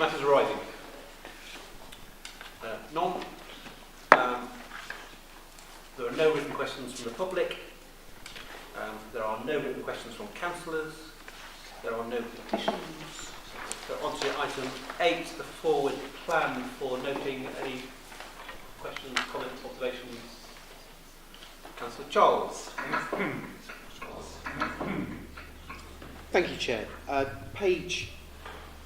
matters arising? None. There are no written questions from the public. There are no written questions from councillors. There are no petitions. So on to item 8, the forward plan for noting. Any questions, comments, observations? Councillor Charles. Thank you, Chair. Page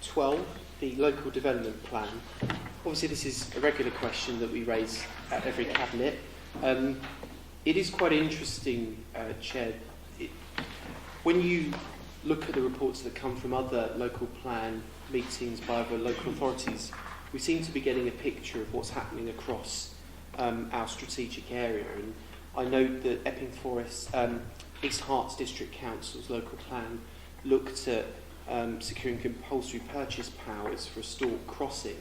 12, the local development plan. Obviously, this is a regular question that we raise at every cabinet. It is quite interesting, Chair. When you look at the reports that come from other local plan meetings by other local authorities, we seem to be getting a picture of what's happening across our strategic area. And I note that Epping Forest, East Herts District Council's local plan looked at securing compulsory purchase powers for a Stork crossing.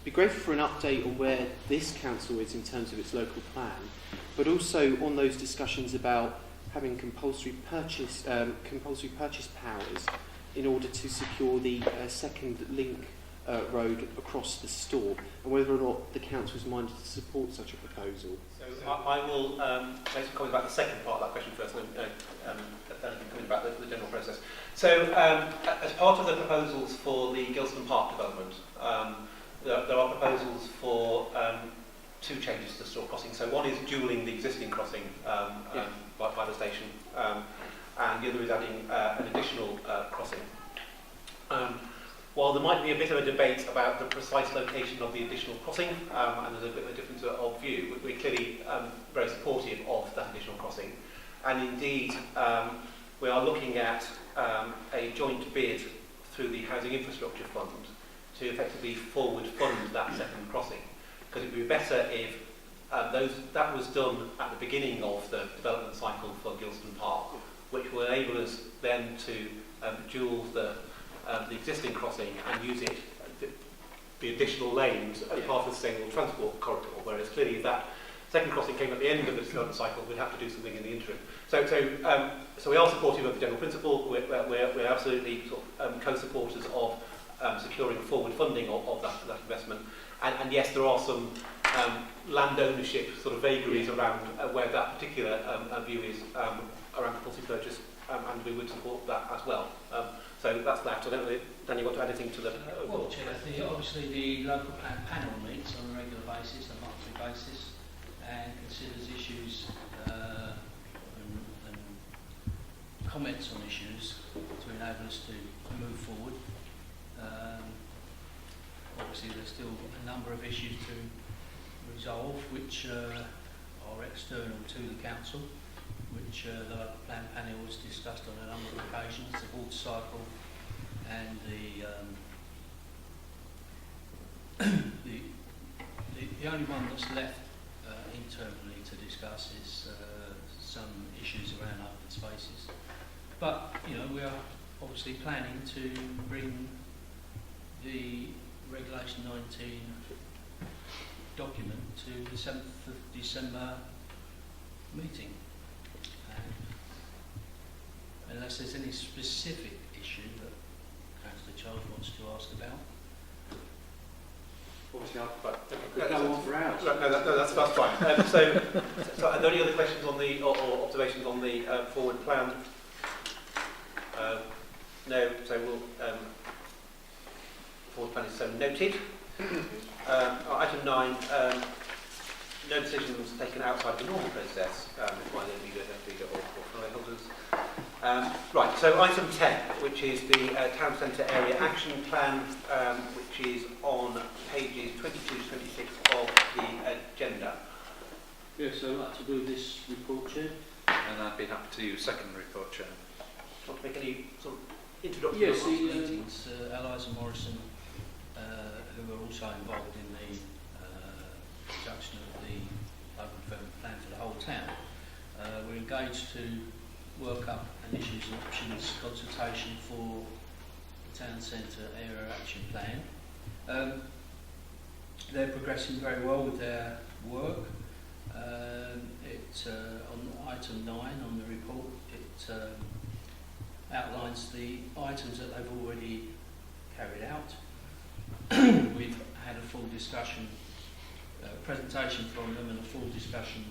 Be grateful for an update on where this council is in terms of its local plan, but also on those discussions about having compulsory purchase powers in order to secure the second link road across the Stork, and whether or not the council is minded to support such a proposal. So I will make some comments about the second part of that question first, and then comment about the general process. So as part of the proposals for the Gilston Park development, there are proposals for 2 changes to the Stork crossing. So one is dualling the existing crossing by the station, and the other is adding an additional crossing. While there might be a bit of a debate about the precise location of the additional crossing, and there's a bit of a difference of view, we're clearly very supportive of that additional crossing. And indeed, we are looking at a joint bid through the Housing Infrastructure Fund to effectively forward fund that second crossing. Because it would be better if that was done at the beginning of the development cycle for Gilston Park, which will enable us then to dual the existing crossing and use it, the additional lanes as part of the sustainable transport corridor, whereas clearly if that second crossing came at the end of the development cycle, we'd have to do something in the interim. So we are supportive of the general principle. We're absolutely sort of, co-supporters of securing forward funding of that investment. And yes, there are some land ownership sort of vagaries around where that particular view is around compulsory purchase, and we would support that as well. So that's that. I don't know, Dan, you want to add anything to the... Well, Chair, obviously the local plan panel meets on a regular basis, a monthly basis, and considers issues and comments on issues to enable us to move forward. Obviously there's still a number of issues to resolve which are external to the council, which the local plan panel was discussed on a number of occasions, the board cycle and the only one that's left internally to discuss is some issues around open spaces. But, you know, we are obviously planning to bring the Regulation 19 document to the 7th of December meeting. Unless there's any specific issue that Councillor Charles wants to ask about. Obviously, Go on for hours. No, that's fine. So are there any other questions on the or observations on the forward plan? No. So we'll forward plan is so noted. Item 9. No decisions taken outside the normal process by the leader or fellow holders. Right, so item 10, which is the Town Centre Area Action Plan, which is on pages 22 to 26 of the agenda. Yes, I'd like to do this report, Chair. And I'd be happy to second the report, Chair. Do you want to make any sort of introductory Yes, remarks? the meetings, Allies and Morrison, who are also involved in the production of the local development plan for the whole town, we're engaged to work up an issues and options consultation for the Town Centre Area Action Plan. They're progressing very well with their work. On item 9 on the report, it outlines the items that they've already carried out discussion, presentation from them and a full discussion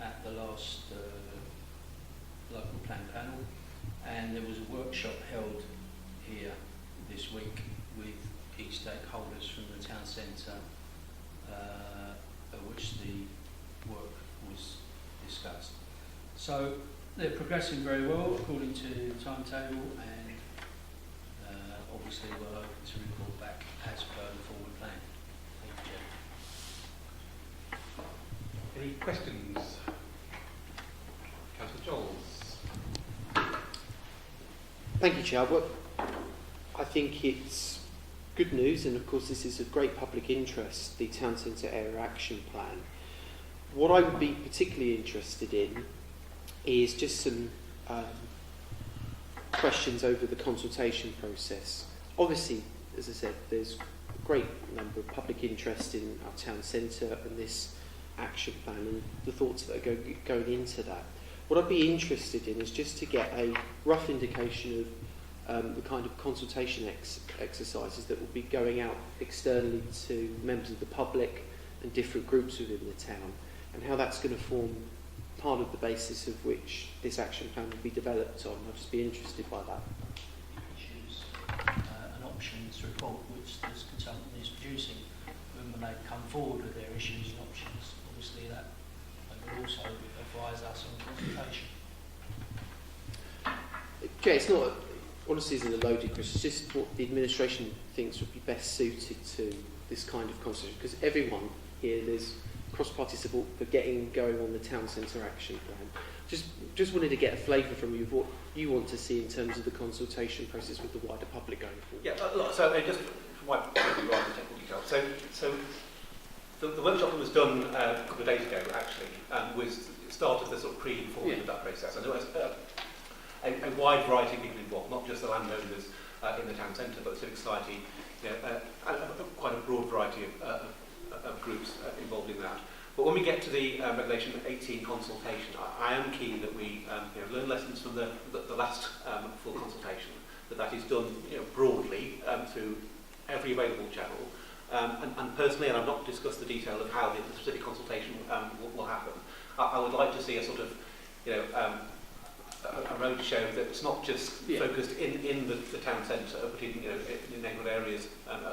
at the last local plan panel, and there was a workshop held here this week with key stakeholders from the town centre, at which the work was discussed. So they're progressing very well according to the timetable, and obviously we're open to report back as per the forward plan. Thank you, Chair. Any questions? Councillor Jones. Thank you, Chair. Well, I think it's good news, and of course this is of great public interest, the Town Centre Area Action Plan. What I would be particularly interested in is just some questions over the consultation process. Obviously, as I said, there's a great number of public interest in our town centre and this action plan and the thoughts that are going into that. What I'd be interested in is just to get a rough indication of the kind of consultation exercises that will be going out externally to members of the public and different groups within the town, and how that's going to form part of the basis of which this action plan will be developed on. I'd just be interested by that. Issues, an options report which this consultant is producing, when they come forward with their issues and options, obviously that will also advise us on consultation. Okay, it's not, honestly isn't a loaded question, it's just what the administration thinks would be best suited to this kind of consultation, because everyone here, there's cross-party support for getting going on the town centre action plan. Just wanted to get a flavour from you of what you want to see in terms of the consultation process with the wider public going forward. Yeah, so just from my point of view, rather than technical detail. So the workshop that was done a couple of days ago, actually, was started the sort of pre-forming of that process. And there was a wide variety of people involved, not just the landowners in the town centre, but civic society, quite a broad variety of groups involved in that. But when we get to the Regulation 18 consultation, I am keen that we learn lessons from the last full consultation, that is done broadly through every available channel. And personally, and I've not discussed the detail of how the specific consultation will happen, I would like to see a sort of, a roadshow that's not just focused in the town centre, but in neighbourhood areas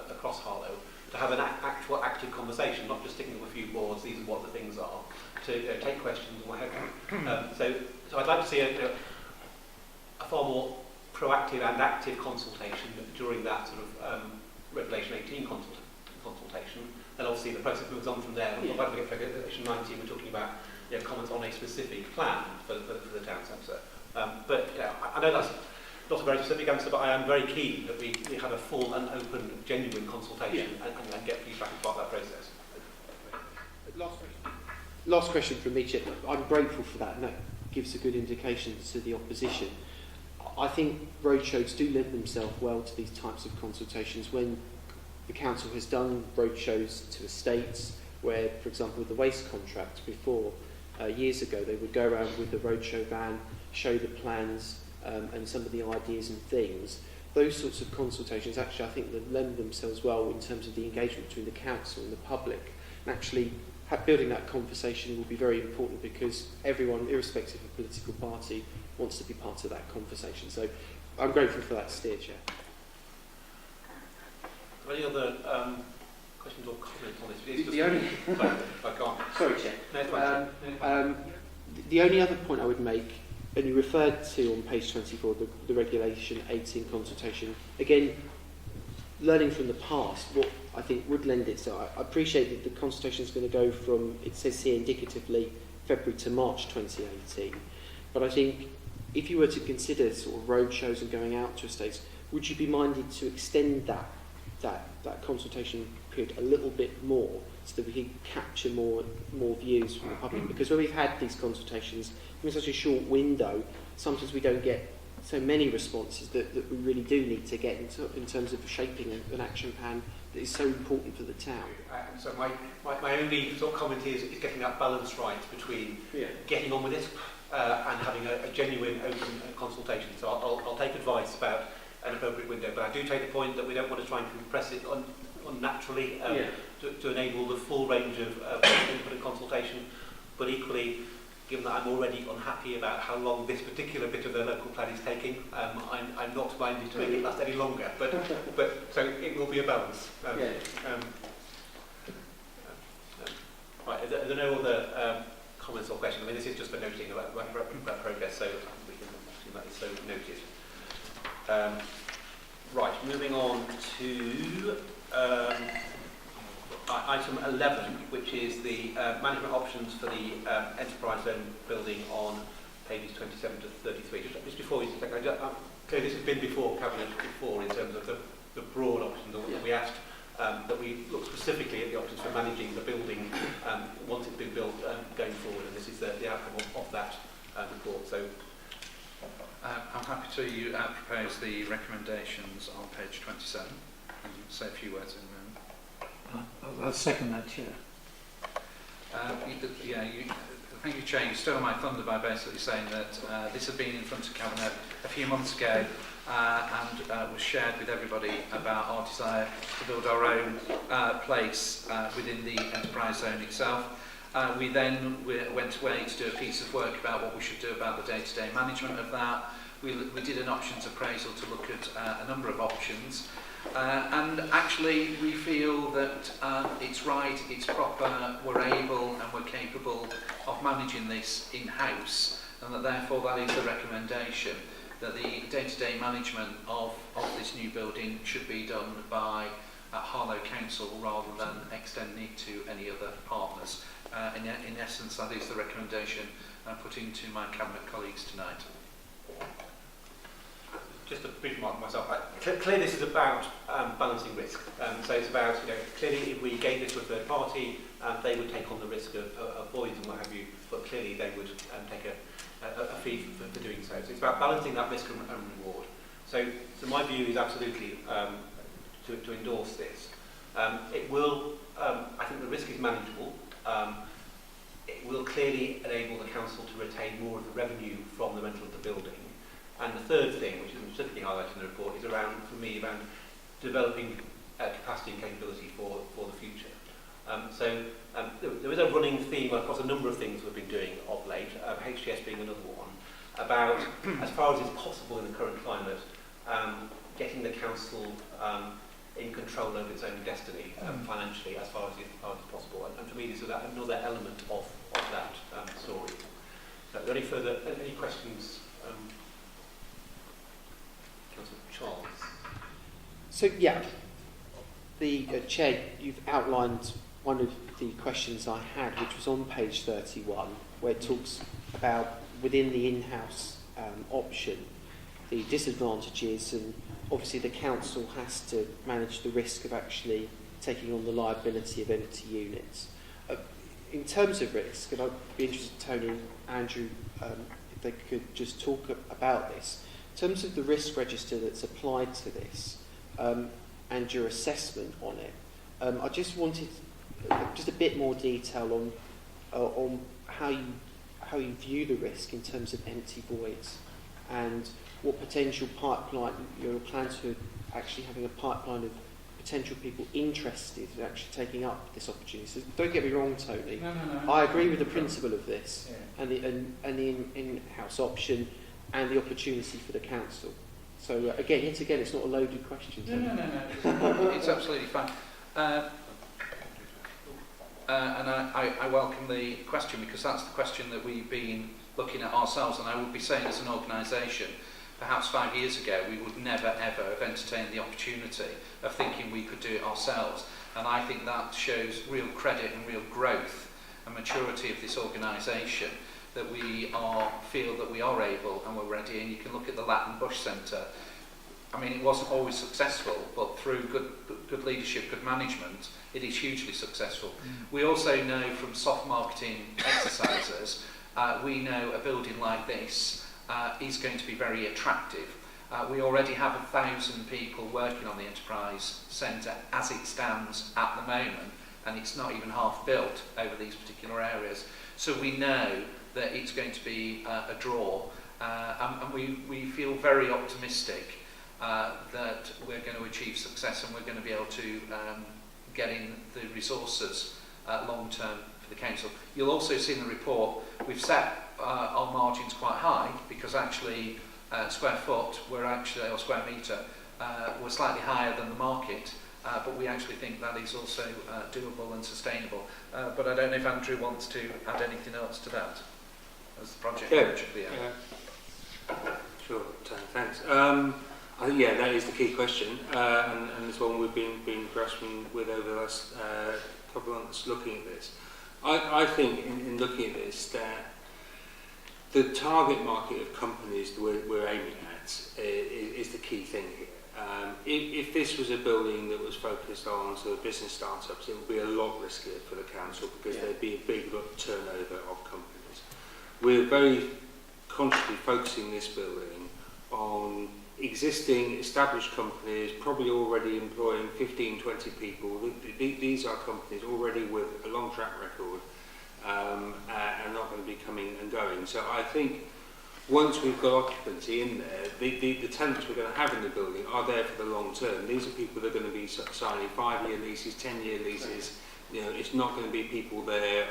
across Harlow, to have an actual active conversation, not just sticking up a few boards, these are what the things are, to take questions and what have you. So I'd like to see a far more proactive and active consultation during that sort of Regulation 18 consultation. And obviously the process moves on from there. When we get to Regulation 19, we're talking about comments on a specific plan for the town centre. But I know that's not a very specific answer, but I am very keen that we have a full and open, genuine consultation and get feedback as part of that process. Last question from me, Chair. I'm grateful for that, and that gives a good indication to the opposition. I think roadshows do lend themselves well to these types of consultations. When the council has done roadshows to estates, where, for example, with the waste contract before, years ago, they would go around with the roadshow van, show the plans, and some of the ideas and things. Those sorts of consultations actually, I think, that lend themselves well in terms of the engagement between the council and the public. And actually, building that conversation will be very important, because everyone, irrespective of political party, wants to be part of that conversation. So I'm grateful for that steer, Chair. Are there any other questions or comments on this? The only... I can't. Sorry, Chair. No, the only other point I would make, and you referred to on page 24, the Regulation 18 consultation, again, learning from the past, what I think would lend itself. I appreciate that the consultation is going to go from, it says here indicatively, February to March 2018. But I think if you were to consider sort of roadshows and going out to estates, would you be minded to extend that consultation period a little bit more, so that we can capture more views from the public? Because when we've had these consultations in such a short window, sometimes we don't get so many responses that we really do need to get in terms of shaping an action plan that is so important for the town. So my only sort of comment is getting that balance right between getting on with it and having a genuine open consultation. So I'll take advice about an appropriate window. But I do take the point that we don't want to try and compress it unnaturally to enable the full range of input and consultation. But equally, given that I'm already unhappy about how long this particular bit of the local plan is taking, I'm not minded to make it last any longer. But so it will be a balance. Right, are there no other comments or questions? I mean, this is just for noting about progress, so we can assume that is so noted. Right, moving on to item 11, which is the management options for the enterprise zone building on pages 27 to 33. Just before you take, clearly this has been before Cabinet before in terms of the broad options that we asked. That we look specifically at the options for managing the building once it's been built going forward, and this is the outcome of that report. So, I'm happy to propose the recommendations on page 27 and say a few words in a moment. I'll second that, Chair. Thank you, Chair. You stole my thunder by basically saying that this had been in front of Cabinet a few months ago and was shared with everybody about our desire to build our own place within the enterprise zone itself. We then went away to do a piece of work about what we should do about the day-to-day management of that. We did an options appraisal to look at a number of options. And actually we feel that it's right, it's proper, we're able and we're capable of managing this in-house, and that therefore that is the recommendation, that the day-to-day management of this new building should be done by Harlow Council rather than extending it to any other partners. In essence, that is the recommendation I'm putting to my Cabinet colleagues tonight. just a brief remark myself. Clearly this is about balancing risk. So it's about, clearly if we gave this to a third party, they would take on the risk of voids and what have you, but clearly they would take a fee for doing so. So it's about balancing that risk and reward. So my view is absolutely to endorse this. It will, I think the risk is manageable. It will clearly enable the council to retain more of the revenue from the rental of the building. And the third thing, which is specifically highlighted in the report, is around, for me, around developing capacity and capability for the future. There is a running theme across a number of things we've been doing of late, HTS being another one, about, as far as is possible in the current climate, getting the council in control over its own destiny financially, as far as is possible. And for me, this is another element of that story. Are there any questions? Councillor Charles. So yeah, the Chair, you've outlined one of the questions I had, which was on page 31, where it talks about within the in-house option, the disadvantages, and obviously the council has to manage the risk of actually taking on the liability of empty units. In terms of risk, and I'd be interested, Tony, Andrew, if they could just talk about this. In terms of the risk register that's applied to this and your assessment on it, I just wanted just a bit more detail on how you view the risk in terms of empty voids and what potential pipeline, your plans for actually having a pipeline of potential people interested in actually taking up this opportunity. So don't get me wrong, Tony. No. I agree with the principle of this and the in-house option and the opportunity for the council. So yet again, it's not a loaded question. No. It's absolutely fine. And I welcome the question, because that's the question that we've been looking at ourselves, and I would be saying as an organisation, perhaps 5 years ago, we would never ever have entertained the opportunity of thinking we could do it ourselves. And I think that shows real credit and real growth and maturity of this organisation, that we feel that we are able and we're ready. And you can look at the Latin Bush Centre. I mean, it wasn't always successful, but through good leadership, good management, it is hugely successful. We also know from soft marketing exercises, we know a building like this is going to be very attractive. We already have 1,000 people working on the Enterprise Centre as it stands at the moment, and it's not even half built over these particular areas. So we know that it's going to be a draw, and we feel very optimistic that we're going to achieve success and we're going to be able to get in the resources long term for the council. You'll also see in the report we've set our margins quite high because actually square foot, or square metre, we're slightly higher than the market, but we actually think that is also doable and sustainable. But I don't know if Andrew wants to add anything else to that as the project manager. Sure, thanks. I think, that is the key question, and it's one we've been grasping with over the last couple of months looking at this. I think in looking at this that the target market of companies that we're aiming at is the key thing here. If this was a building that was focused on sort of business startups, it would be a lot riskier for the council because there'd be a big turnover of companies. We're very consciously focusing this building on existing established companies, probably already employing 15, 20 people. These are companies already with a long track record and not going to be coming and going. So I think once we've got occupancy in there, the tenants we're going to have in the building are there for the long term. These are people that are going to be signing 5-year leases, 10-year leases. You know, it's not going to be people there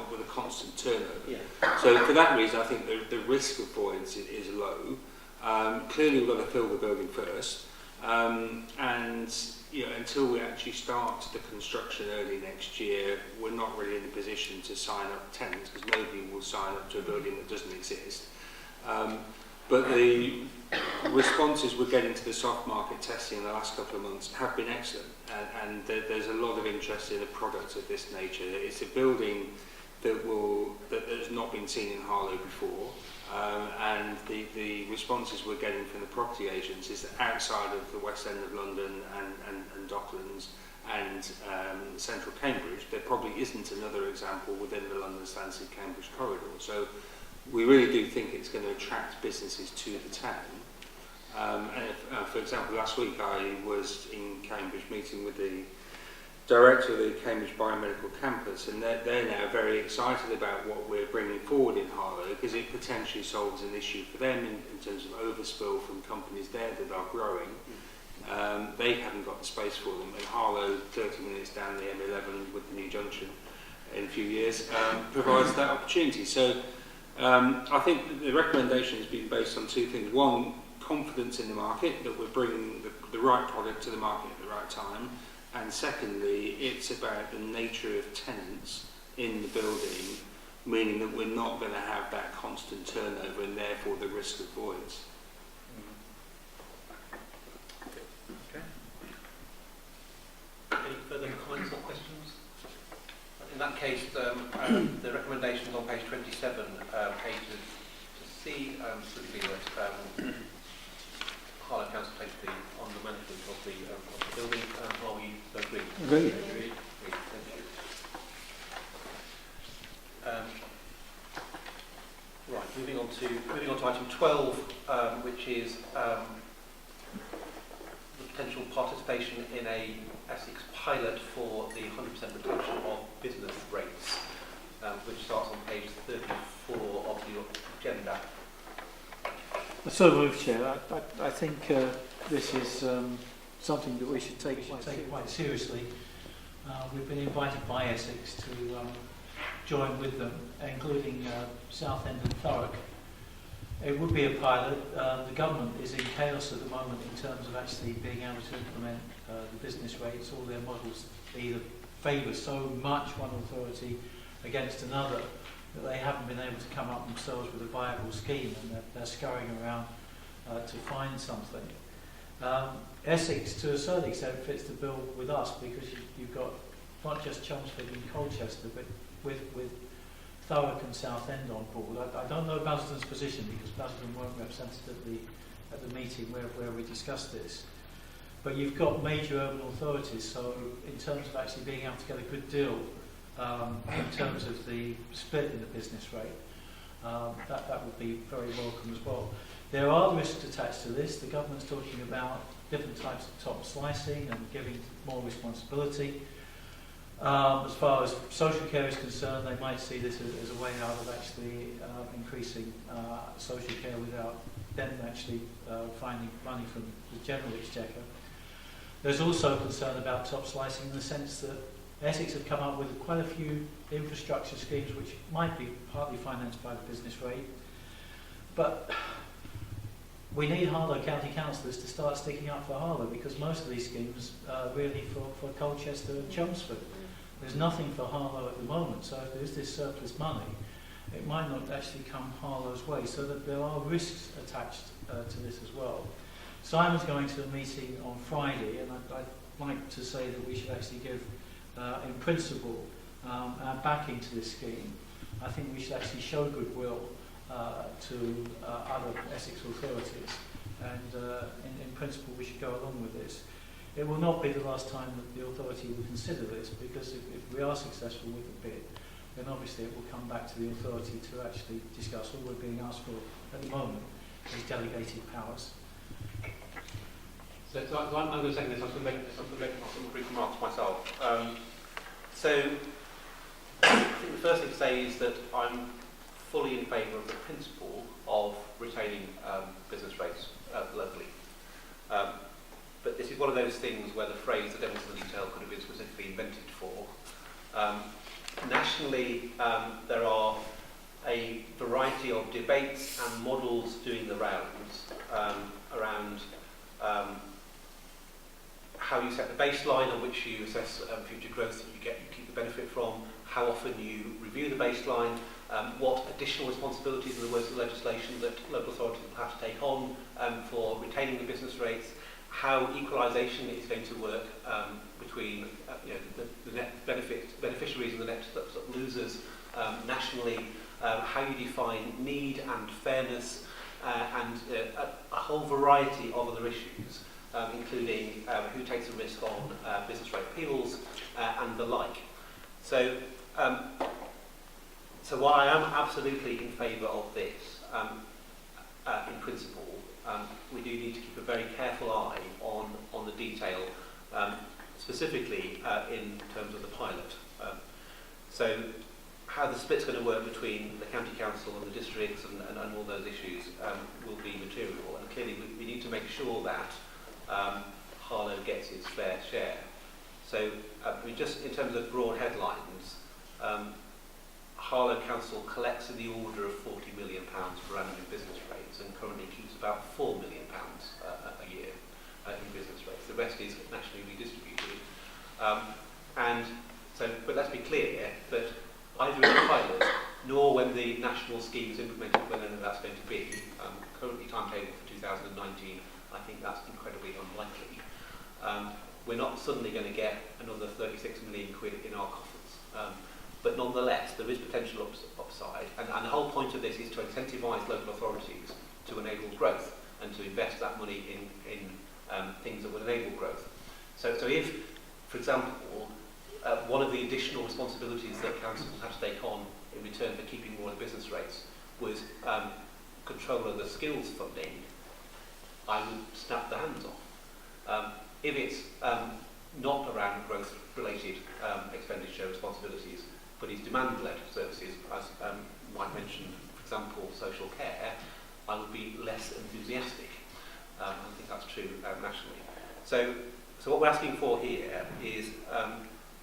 with a constant turnover. So for that reason, I think the risk of voids is low. Clearly, we've got to fill the building first, and until we actually start the construction early next year, we're not really in a position to sign up tenants because nobody will sign up to a building that doesn't exist. But the responses we're getting to the soft market testing in the last couple of months have been excellent, and there's a lot of interest in a product of this nature. It's a building that has not been seen in Harlow before, and the responses we're getting from the property agents is that outside of the West End of London and Docklands and central Cambridge, there probably isn't another example within the London Stansted Cambridge corridor. So we really do think it's going to attract businesses to the town. For example, last week I was in Cambridge meeting with the director of the Cambridge Biomedical Campus, and they're now very excited about what we're bringing forward in Harlow because it potentially solves an issue for them in terms of overspill from companies there that are growing. They haven't got the space for them, and Harlow, 30 minutes down the M11 with the new junction in a few years, provides that opportunity. So I think the recommendation has been based on two things. One, confidence in the market, that we're bringing the right product to the market at the right time. And secondly, it's about the nature of tenants in the building, meaning that we're not going to have that constant turnover and therefore the risk of voids. Okay. Any further comments or questions? In that case, the recommendations on page 27, pages to see, specifically that Harlow Council takes on the management of the building. Are we agreed? Agreed. Agreed. Thank you. Right, moving on to item 12, which is the potential participation in a Essex pilot for the 100% retention of business rates, which starts on page 34 of the agenda. So moved, Chair. I think this is something that we should take quite seriously. We've been invited by Essex to join with them, including Southend and Thurrock. It would be a pilot. The government is in chaos at the moment in terms of actually being able to implement the business rates. All their models either favour so much one authority against another that they haven't been able to come up themselves with a viable scheme, and they're scurrying around to find something. Essex, to a certain extent, fits the bill with us because you've got not just Chelmsford and Colchester, but with Thurrock and Southend on board. I don't know Basildon's position because Basildon weren't represented at the meeting where we discussed this. But you've got major urban authorities, so in terms of actually being able to get a good deal in terms of the split in the business rate, that would be very welcome as well. There are risks attached to this. The government's talking about different types of top slicing and giving more responsibility. As far as social care is concerned, they might see this as a way out of actually increasing social care without them actually finding money from the general exchequer. There's also concern about top slicing in the sense that Essex have come up with quite a few infrastructure schemes which might be partly financed by the business rate, but we need Harlow County Councillors to start sticking up for Harlow, because most of these schemes are really for Colchester and Chelmsford. There's nothing for Harlow at the moment, so if there is this surplus money, it might not actually come Harlow's way, so that there are risks attached to this as well. Simon's going to a meeting on Friday, and I'd like to say that we should actually give, in principle, our backing to this scheme. I think we should actually show goodwill to other Essex authorities, and in principle we should go along with this. It will not be the last time that the authority will consider this, because if we are successful with the bid, then obviously it will come back to the authority to actually discuss. All we're being asked for at the moment is delegated powers. So I'm going to second this. I'm going to make some brief remarks myself. So I think the first thing to say is that I'm fully in favour of the principle of retaining business rates locally. But this is one of those things where the phrase "the devil's in the detail" could have been specifically invented for. Nationally, there are a variety of debates and models doing the rounds around how you set the baseline on which you assess future growth that you keep the benefit from, how often you review the baseline, what additional responsibilities are the words of legislation that local authorities will have to take on for retaining the business rates, how equalisation is going to work between the net beneficiaries and the net losers nationally, how you define need and fairness, and a whole variety of other issues, including who takes the risk on business rate appeals and the like. So while I am absolutely in favour of this, in principle, we do need to keep a very careful eye on the detail, specifically in terms of the pilot. So how the split's going to work between the county council and the districts and all those issues will be material, and clearly we need to make sure that Harlow gets its fair share. So just in terms of broad headlines, Harlow Council collects in the order of £40 million per annum in business rates, and currently keeps about £4 million a year in business rates. The rest is nationally redistributed. But let's be clear that either in the pilot nor when the national scheme is implemented, whenever that's going to be, currently timetable for 2019, I think that's incredibly unlikely. We're not suddenly going to get another 36 million quid in our coffers. But nonetheless, there is potential upside, and the whole point of this is to incentivise local authorities to enable growth and to invest that money in things that would enable growth. So if, for example, one of the additional responsibilities that councils have to take on in return for keeping more of the business rates was control of the skills funding, I would snap the hands off. If it's not around growth-related expenditure responsibilities, but is demand-led services, as Mike mentioned, for example, social care, I would be less enthusiastic. I think that's true nationally. So what we're asking for here is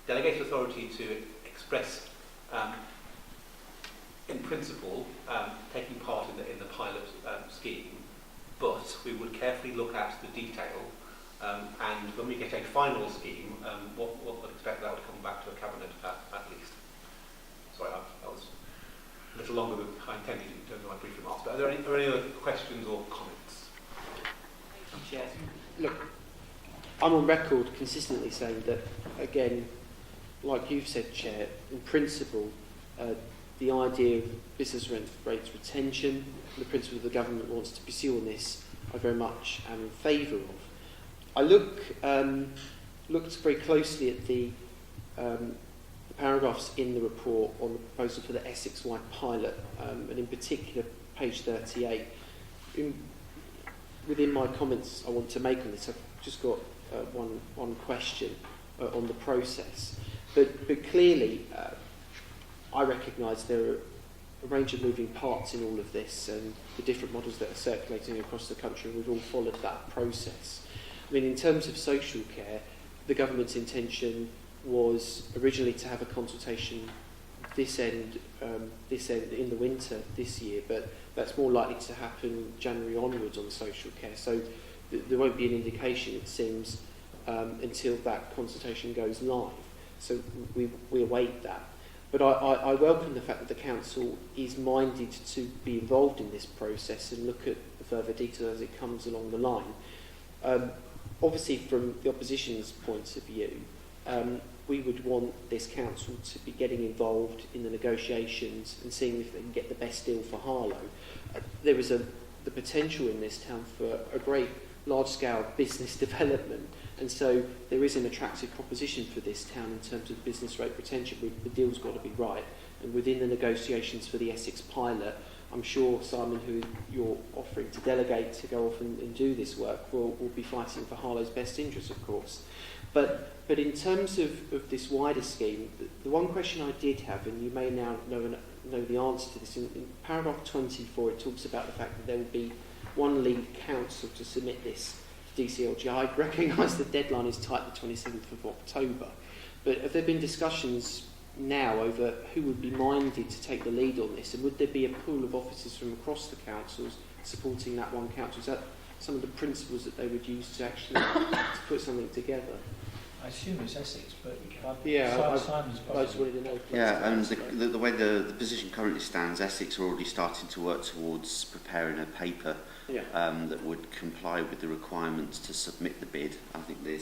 delegated authority to express, in principle, taking part in the pilot scheme, but we would carefully look at the detail, and when we get a final scheme, what would expect that would come back to a cabinet at least. Sorry, that was a little longer than I intended in terms of my brief remarks. But are there any other questions or comments? Chair. Look, I'm on record consistently saying that, again, like you've said, Chair, in principle, the idea of business rates retention, the principle the government wants to pursue on this, I very much am in favour of. I looked very closely at the paragraphs in the report on the proposal for the Essex-wide pilot, and in particular page 38. Within my comments I want to make on this, I've just got one question on the process. But clearly, I recognise there are a range of moving parts in all of this and the different models that are circulating across the country. We've all followed that process. I mean, in terms of social care, the government's intention was originally to have a consultation this end in the winter this year, but that's more likely to happen January onwards on social care. So there won't be an indication, it seems, until that consultation goes live. So we await that. But I welcome the fact that the council is minded to be involved in this process and look at the further detail as it comes along the line. Obviously, from the opposition's point of view, we would want this council to be getting involved in the negotiations and seeing if they can get the best deal for Harlow. There is the potential in this town for a great large-scale business development, and so there is an attractive proposition for this town in terms of business rate retention. The deal's got to be right, and within the negotiations for the Essex pilot, I'm sure, Simon, who you're offering to delegate to go off and do this work, will be fighting for Harlow's best interests, of course. But in terms of this wider scheme, the one question I did have, and you may now know the answer to this, in paragraph 24 it talks about the fact that there will be one lead council to submit this to DCLG. I recognise the deadline is tight, the 27th of October, but have there been discussions now over who would be minded to take the lead on this, and would there be a pool of officers from across the councils supporting that one council? Is that some of the principles that they would use to actually to put something together? I assume it's Essex, but I Simon's just possible. wanted to know. Yeah, and the way the position currently stands, Essex are already starting to work towards preparing a paper that would comply with the requirements to submit the bid. I think the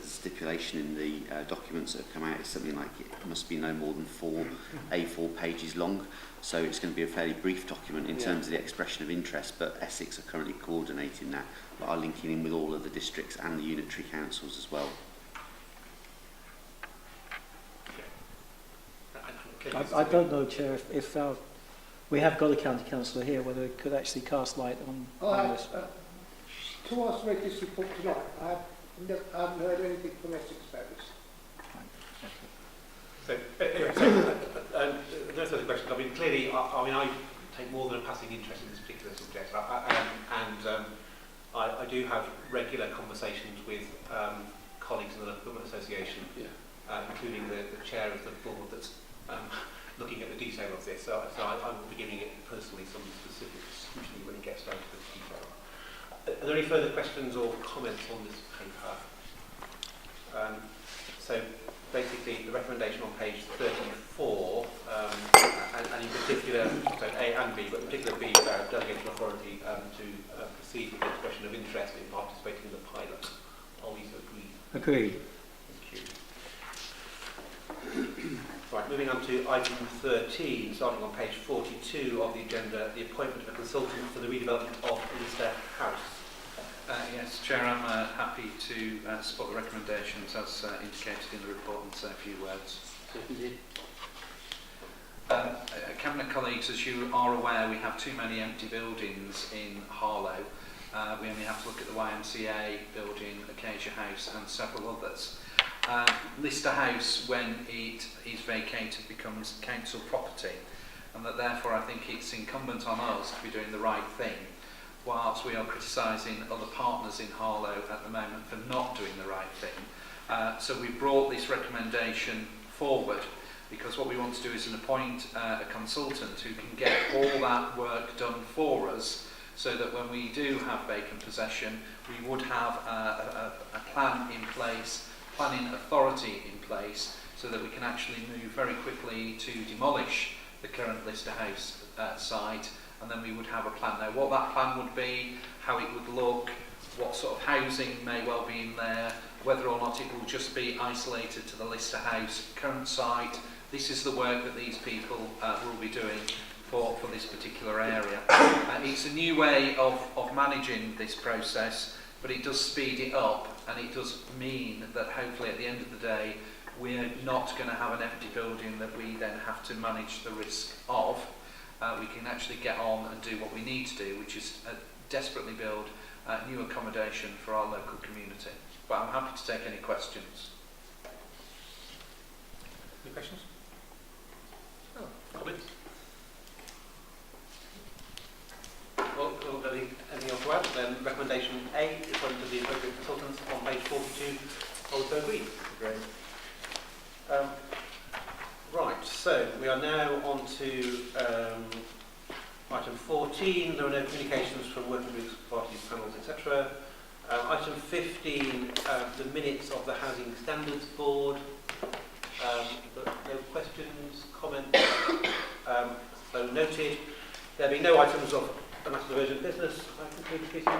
stipulation in the documents that have come out is something like it must be no more than 4 A4 pages long. So it's going to be a fairly brief document in terms of the expression of interest, but Essex are currently coordinating that, but are linking in with all of the districts and the unitary councils as well. I don't know, Chair, if we have got a county councillor here, whether it could actually cast light on this. To us read this report tonight, I haven't heard anything from Essex about this. So, no further questions. I mean, clearly, I take more than a passing interest in this particular subject, I do have regular conversations with colleagues in the Local Government Association, including the chair of the board that's looking at the detail of this. So I will be giving it personally some specific scrutiny when it gets down to the detail. Are there any further questions or comments on this paper? So basically, the recommendation on page 34, and in particular, so A and B, but in particular B, delegated authority to proceed with the expression of interest in participating in the pilot. Are we to agree? Agreed. Thank you. Right, moving on to item 13, starting on page 42 of the agenda, the appointment of a consultant for the redevelopment of Leicester House. Yes, Chair, I'm happy to support the recommendations as indicated in the report and say a few words. Cabinet colleagues, as you are aware, we have too many empty buildings in Harlow. We only have to look at the YMCA building, Acacia House and several others. Leicester House, when it is vacated, becomes council property, and that therefore I think it's incumbent on us to be doing the right thing, whilst we are criticising other partners in Harlow at the moment for not doing the right thing. So we brought this recommendation forward because what we want to do is appoint a consultant who can get all that work done for us, so that when we do have vacant possession, we would have a plan in place, planning authority in place, so that we can actually move very quickly to demolish the current Leicester House site, and then we would have a plan. Now, what that plan would be, how it would look, what sort of housing may well be in there, whether or not it will just be isolated to the Leicester House current site. This is the work that these people will be doing for this particular area. It's a new way of managing this process, but it does speed it up, and it does mean that hopefully at the end of the day we're not going to have an empty building that we then have to manage the risk of. We can actually get on and do what we need to do, which is desperately build new accommodation for our local community. But I'm happy to take any questions. Any questions? Oh, comments? So agreed. Right, so we are now on to item 14. There are no communications from working groups, parties, panels, etc. Item 15, the minutes of the Housing Standards Board. But no questions, comments. So noted. There being no items of a matter of urgent business, I conclude the meeting.